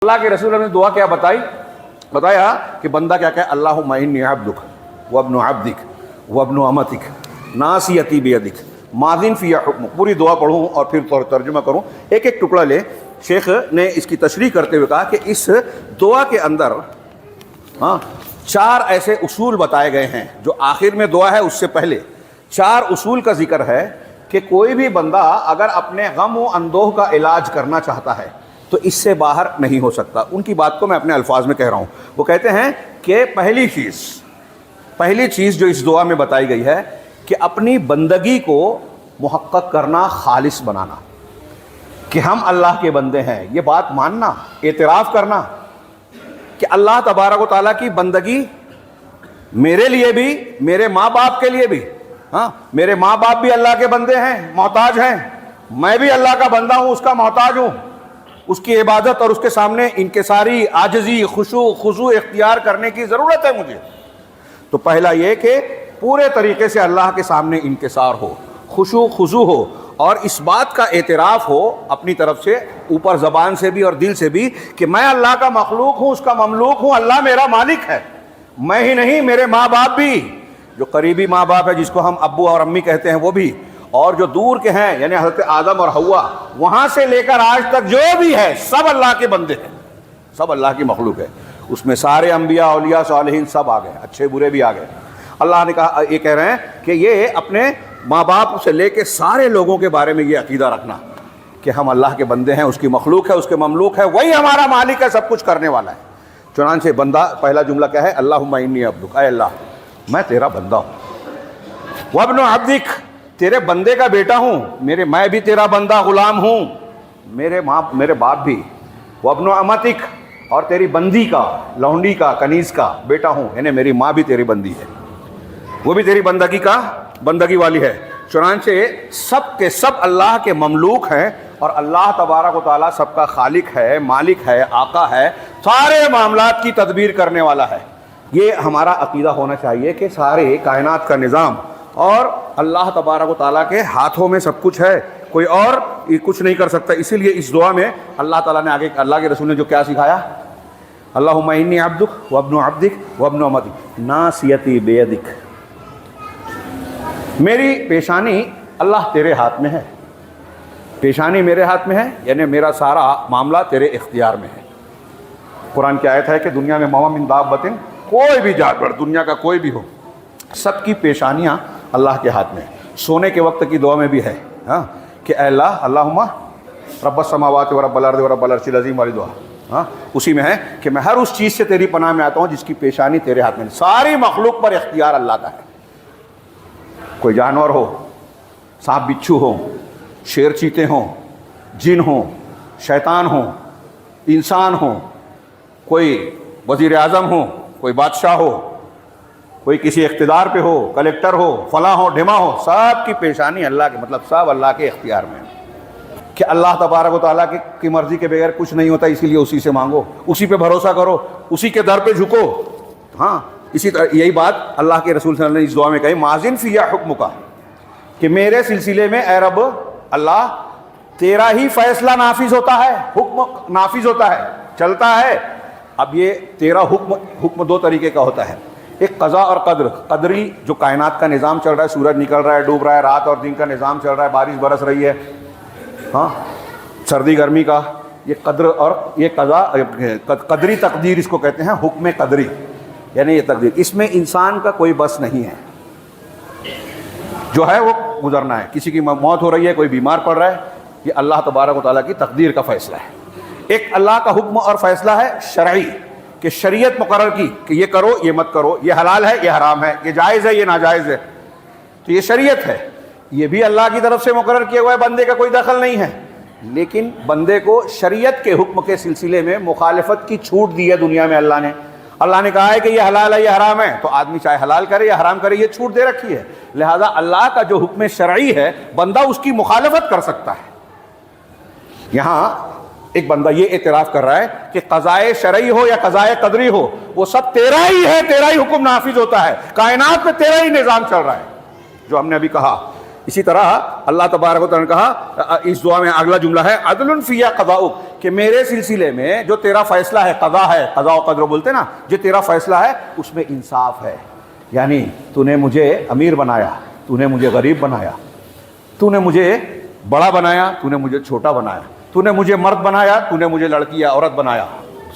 اللہ کے رسول نے دعا کیا بتایا کہ بندہ کیا کہے، اللہم انی عبدک وابن عبدک وابن امتک ناصیتی بیدک ماضٍ فی حکمک۔ پوری دعا پڑھوں اور پھر ترجمہ کروں، ایک ایک ٹکڑا لے۔ شیخ نے اس کی تشریح کرتے ہوئے کہا کہ اس دعا کے اندر چار ایسے اصول بتائے گئے ہیں جو آخر میں دعا ہے، اس سے پہلے چار اصول کا ذکر ہے کہ کوئی بھی بندہ اگر اپنے غم و اندوہ کا علاج کرنا چاہتا ہے تو اس سے باہر نہیں ہو سکتا۔ ان کی بات کو میں اپنے الفاظ میں کہہ رہا ہوں۔ وہ کہتے ہیں کہ پہلی چیز جو اس دعا میں بتائی گئی ہے کہ اپنی بندگی کو محقق کرنا، خالص بنانا، کہ ہم اللہ کے بندے ہیں، یہ بات ماننا، اعتراف کرنا کہ اللہ تبارک و تعالیٰ کی بندگی میرے لیے بھی، میرے ماں باپ کے لیے بھی، میرے ماں باپ بھی اللہ کے بندے ہیں، محتاج ہیں، میں بھی اللہ کا بندہ ہوں، اس کا محتاج ہوں، اس کی عبادت اور اس کے سامنے انکساری، عاجزی، خضوع اختیار کرنے کی ضرورت ہے مجھے۔ تو پہلا یہ کہ پورے طریقے سے اللہ کے سامنے انکسار ہو، خضوع ہو، اور اس بات کا اعتراف ہو اپنی طرف سے، اوپر زبان سے بھی اور دل سے بھی، کہ میں اللہ کا مخلوق ہوں، اس کا مملوک ہوں، اللہ میرا مالک ہے، میں ہی نہیں میرے ماں باپ بھی، جو قریبی ماں باپ ہے جس کو ہم ابو اور امی کہتے ہیں وہ بھی، اور جو دور کے ہیں یعنی حضرت آدم اور حوا، وہاں سے لے کر آج تک جو بھی ہے سب اللہ کے بندے ہیں، سب اللہ کی مخلوق ہے۔ اس میں سارے انبیاء، اولیاء، صالحین سب آ گئے، اچھے برے بھی آ گئے۔ اللہ نے کہا، یہ کہہ رہے ہیں کہ یہ اپنے ماں باپ سے لے کے سارے لوگوں کے بارے میں یہ عقیدہ رکھنا کہ ہم اللہ کے بندے ہیں، اس کی مخلوق ہے، اس کے مملوک ہے، وہی ہمارا مالک ہے، سب کچھ کرنے والا ہے۔ چنانچہ بندہ پہلا جملہ کیا ہے، اللہم انی عبدک، اے اللہ میں تیرا بندہ ہوں، وابن عبدک تیرے بندے کا بیٹا ہوں، میں بھی تیرا بندہ غلام ہوں، میرے باپ بھی، وابن امتک اور تیری بندی کا، لونڈی کا، کنیز کا بیٹا ہوں، یعنی میری ماں بھی تیری بندی ہے، وہ بھی تیری بندگی والی ہے۔ چنانچہ سب کے سب اللہ کے مملوک ہیں، اور اللہ تبارک و تعالیٰ سب کا خالق ہے، مالک ہے، آقا ہے، سارے معاملات کی تدبیر کرنے والا ہے۔ یہ ہمارا عقیدہ ہونا چاہیے کہ سارے کائنات کا نظام اور اللہ تبارک و تعالیٰ کے ہاتھوں میں سب کچھ ہے، کوئی اور کچھ نہیں کر سکتا۔ اسی لیے اس دعا میں اللہ تعالیٰ نے آگے، اللہ کے رسول نے جو کیا سکھایا، اللہم انی عبدک وابن عبدک وابن امتک ناصیتی بیدک، میری پیشانی اللہ تیرے ہاتھ میں ہے، پیشانی میرے ہاتھ میں ہے، یعنی میرا سارا معاملہ تیرے اختیار میں ہے۔ قرآن کی آیت ہے کہ دنیا میں وما من دابۃ، کوئی بھی جانور دنیا کا کوئی بھی ہو، سب کی پیشانیاں اللہ کے ہاتھ میں ہیں۔ سونے کے وقت کی دعا میں بھی ہے کہ اے اللہ، اللہم رب السماوات و رب الارض و رب العرش العظیم والی دعا، اسی میں ہے کہ میں ہر اس چیز سے تیری پناہ میں آتا ہوں جس کی پیشانی تیرے ہاتھ میں ہے۔ ساری مخلوق پر اختیار اللہ کا ہے، کوئی جانور ہو، سانپ بچھو ہو، شیر چیتے ہوں، جن ہوں، شیطان ہوں، انسان ہوں، کوئی وزیر اعظم ہو، کوئی بادشاہ ہو، کوئی کسی اقتدار پہ ہو، کلیکٹر ہو، فلاں ہو، ڈھما ہو، سب کی پیشانی اللہ کے، مطلب سب اللہ کے اختیار میں ہے، کہ اللہ تبارک و تعالیٰ کی مرضی کے بغیر کچھ نہیں ہوتا، اسی لیے اسی سے مانگو، اسی پہ بھروسہ کرو، اسی کے در پہ جھکو۔ اسی طرح یہی بات اللہ کے رسول صلی اللہ علیہ وسلم نے اس دعا میں کہی، ماضٍ فی حکمک، کہ میرے سلسلے میں اے رب اللہ تیرا ہی فیصلہ نافذ ہوتا ہے، حکم نافذ ہوتا ہے، چلتا ہے۔ اب یہ تیرا حکم دو طریقے کا ہوتا ہے، ایک قضا اور قدر، قدری جو کائنات کا نظام چل رہا ہے، سورج نکل رہا ہے، ڈوب رہا ہے، رات اور دن کا نظام چل رہا ہے، بارش برس رہی ہے، سردی گرمی کا، یہ قدر، اور یہ قضا، قدری تقدیر اس کو کہتے ہیں، حکم قدری، یعنی یہ تقدیر، اس میں انسان کا کوئی بس نہیں ہے، جو ہے وہ گزرنا ہے۔ کسی کی موت ہو رہی ہے، کوئی بیمار پڑ رہا ہے، یہ اللہ تبارک و تعالیٰ کی تقدیر کا فیصلہ ہے۔ ایک اللہ کا حکم اور فیصلہ ہے شرعی، کہ شریعت مقرر کی کہ یہ کرو، یہ مت کرو، یہ حلال ہے، یہ حرام ہے، یہ جائز ہے، یہ ناجائز ہے، تو یہ شریعت ہے، یہ بھی اللہ کی طرف سے مقرر کیا ہوا ہے، بندے کا کوئی دخل نہیں ہے۔ لیکن بندے کو شریعت کے حکم کے سلسلے میں مخالفت کی چھوٹ دی ہے دنیا میں اللہ نے کہا ہے کہ یہ حلال ہے، یہ حرام ہے، تو آدمی چاہے حلال کرے یا حرام کرے، یہ چھوٹ دے رکھی ہے، لہذا اللہ کا جو حکم شرعی ہے بندہ اس کی مخالفت کر سکتا ہے۔ یہاں ایک بندہ یہ اعتراف کر رہا ہے کہ قضائے شرعی ہو یا قضائے قدری ہو، وہ سب تیرا ہی ہے، تیرا ہی حکم نافذ ہوتا ہے، کائنات میں تیرا ہی نظام چل رہا ہے۔ جو ہم نے ابھی کہا اسی طرح اللہ تبارک و تعالیٰ نے کہا اس دعا میں اگلا جملہ ہے عدل فی قضاؤک، کہ میرے سلسلے میں جو تیرا فیصلہ ہے، قضا ہے، قضاء و قدر بولتے نا، جو تیرا فیصلہ ہے اس میں انصاف ہے. یعنی تو نے مجھے امیر بنایا، تو نے مجھے غریب بنایا، تو نے مجھے بڑا بنایا، تو نے مجھے چھوٹا بنایا، تو نے مجھے مرد بنایا، تو نے مجھے لڑکی یا عورت بنایا،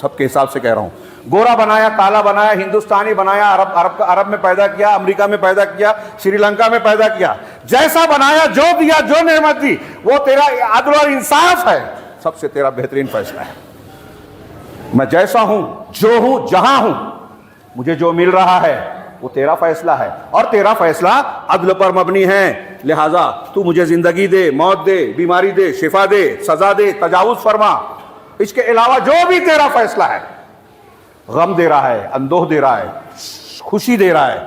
سب کے حساب سے کہہ رہا ہوں، گورا بنایا، کالا بنایا، ہندوستانی بنایا، عرب میں پیدا کیا، امریکہ میں پیدا کیا، سری لنکا میں پیدا کیا، جیسا بنایا، جو دیا، جو نعمت دی، وہ تیرا عدل اور انصاف ہے، سب سے تیرا بہترین فیصلہ ہے. میں جیسا ہوں، جو ہوں، جہاں ہوں، مجھے جو مل رہا ہے وہ تیرا فیصلہ ہے، اور تیرا فیصلہ عدل پر مبنی ہے. لہٰذا تو مجھے زندگی دے، موت دے، بیماری دے، شفا دے، سزا دے، تجاوز فرما، اس کے علاوہ جو بھی تیرا فیصلہ ہے، غم دے رہا ہے، اندوہ دے رہا ہے، خوشی دے رہا ہے،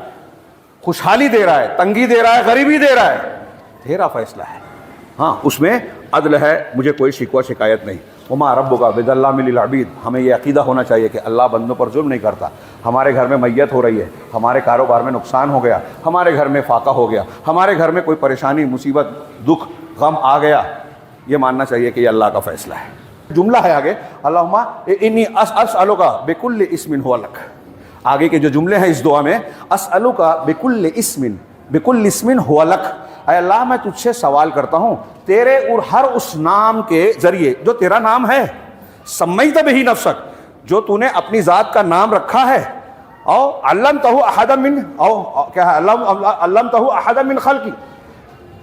خوشحالی دے رہا ہے، تنگی دے رہا ہے، غریبی دے رہا ہے، تیرا فیصلہ ہے. ہاں اس میں عدل ہے، مجھے کوئی شکوہ شکایت نہیں. وما ربک بظلام للعبید، ہمیں یہ عقیدہ ہونا چاہیے کہ اللہ بندوں پر ظلم نہیں کرتا. ہمارے گھر میں میت ہو رہی ہے، ہمارے کاروبار میں نقصان ہو گیا، ہمارے گھر میں فاقہ ہو گیا، ہمارے گھر میں کوئی پریشانی، مصیبت، دکھ، غم آ گیا، یہ ماننا چاہیے کہ یہ اللہ کا فیصلہ ہے. جملہ ہے آگے، اللہم انی اسألک بکل اسم ہو لک. آگے کے جو جملے ہیں اس دعا میں، اسألک بکل اسم ہو لک، اے اللہ میں تجھ سے سوال کرتا ہوں تیرے اور ہر اس نام کے ذریعے جو تیرا نام ہے، سمیت بہ نفسک، جو تو نے اپنی ذات کا نام رکھا ہے، او علمتہ احدا من، او کیا ہے، علمتہ احدا من خلقی،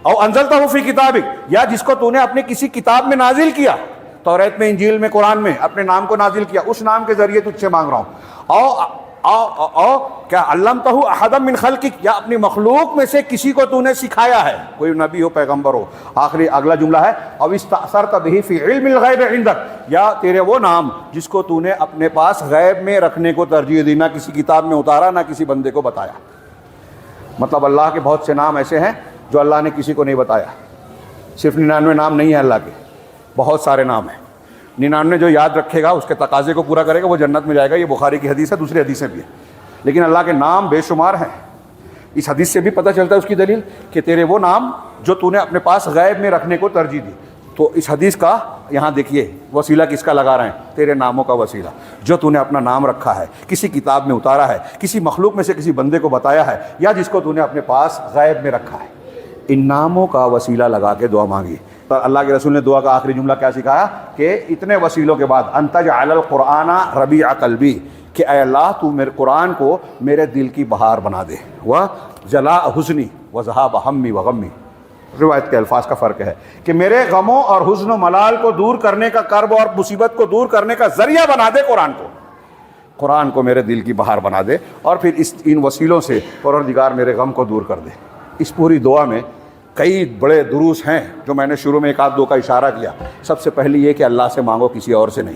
او انزلتہ فی کتابک، یا جس کو تو نے اپنی کسی کتاب میں نازل کیا، توریت میں، انجیل میں، قرآن میں، اپنے نام کو نازل کیا، اس نام کے ذریعے تجھ سے مانگ رہا ہوں. او کیا علمتہ احدا من خلقک، یا اپنی مخلوق میں سے کسی کو تو نے سکھایا ہے، کوئی نبی ہو، پیغمبر ہو. آخری اگلا جملہ ہے، او استأثرت بہ فی علم الغیب عندک، یا تیرے وہ نام جس کو تو نے اپنے پاس غیب میں رکھنے کو ترجیح دی، نہ کسی کتاب میں اتارا، نہ کسی بندے کو بتایا. مطلب اللہ کے بہت سے نام ایسے ہیں جو اللہ نے کسی کو نہیں بتایا. صرف 99 نام نہیں ہیں اللہ کے، بہت سارے نام ہیں. 99 جو یاد رکھے گا، اس کے تقاضے کو پورا کرے گا، وہ جنت میں جائے گا. یہ بخاری کی حدیث ہے، دوسری حدیثیں بھی ہیں. لیکن اللہ کے نام بے شمار ہیں. اس حدیث سے بھی پتہ چلتا ہے اس کی دلیل کہ تیرے وہ نام جو تو نے اپنے پاس غیب میں رکھنے کو ترجیح دی. تو اس حدیث کا یہاں دیکھیے وسیلہ کس کا لگا رہے ہیں، تیرے ناموں کا وسیلہ، جو تو نے اپنا نام رکھا ہے، کسی کتاب میں اتارا ہے، کسی مخلوق میں سے کسی بندے کو بتایا ہے، یا جس کو تو نے اپنے پاس غیب میں رکھا ہے. ان ناموں کا وسیلہ لگا کے دعا مانگی. تو اللہ کے رسول نے دعا کا آخری جملہ کیا سکھایا کہ اتنے وسیلوں کے بعد ان تجعل القرآن ربیع قلبی، کہ اے اللہ تو میرے قرآن کو میرے دل کی بہار بنا دے، وجلاء حزنی وذہاب ہمی وغمی. روایت کے الفاظ کا فرق ہے کہ میرے غموں اور حزن و ملال کو دور کرنے کا، کرب اور مصیبت کو دور کرنے کا ذریعہ بنا دے قرآن کو میرے دل کی بہار بنا دے، اور پھر ان وسیلوں سے پروردگار میرے غم کو دور کر دے. اس پوری دعا میں کئی بڑے دروس ہیں جو میں نے شروع میں ایک آدھ دو کا اشارہ کیا. سب سے پہلی یہ کہ اللہ سے مانگو، کسی اور سے نہیں.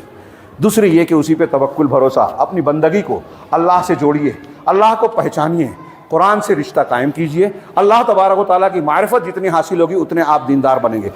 دوسری یہ کہ اسی پہ توکل، بھروسہ، اپنی بندگی کو اللہ سے جوڑیے، اللہ کو پہچانیے، قرآن سے رشتہ قائم کیجئے. اللہ تبارک و تعالیٰ کی معرفت جتنی حاصل ہوگی اتنے آپ دیندار بنیں گے.